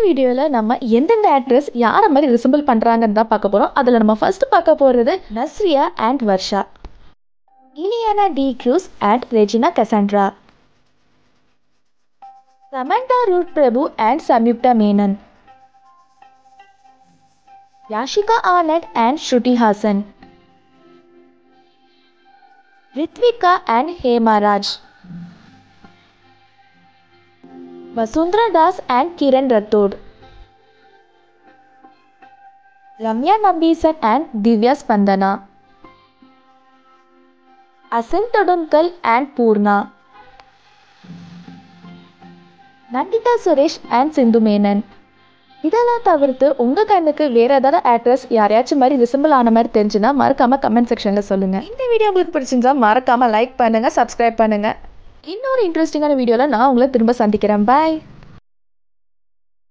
வீடியோவில் நம்ம எந்தெந்த ஆக்ட்ரஸ் யாரை மாதிரி ரிசம்பிள் பண்ணுறாங்கன்னு தான் பார்க்க போகிறோம். அதில் நம்ம ஃபர்ஸ்ட் பார்க்க போகிறது Nazriya and Varsha, Ileana D'Cruz and Regina Cassandra, Samantha Ruth Prabhu and Samyuktha Menon, Yashika Aanand and Shruti Haasan, Riythvika and Hemaraj, Vasundhara Das and Kiran Rathod, Ramya Nambeesan and Divya Spandana, Asin Thottumkal and Poorna, Nanditha Suresh and Sindhu Menon. இதெல்லாம் தவிர்த்து உங்கள் கண்ணுக்கு வேறு ஏதாவது ஆக்ட்ரஸ் யாரையாச்சும் மாதிரி ரிசம்பிள் ஆன மாதிரி தெரிஞ்சுன்னா மறக்காமல் கமெண்ட் செக்ஷனில் சொல்லுங்கள். இந்த வீடியோ உங்களுக்கு பிடிச்சிருந்தா மறக்காமல் லைக் பண்ணுங்கள், சப்ஸ்கிரைப் பண்ணுங்கள். இன்னொரு இன்ட்ரெஸ்டிங்கான வீடியோவில் நான் உங்களை திரும்ப சந்திக்கிறேன். பாய்.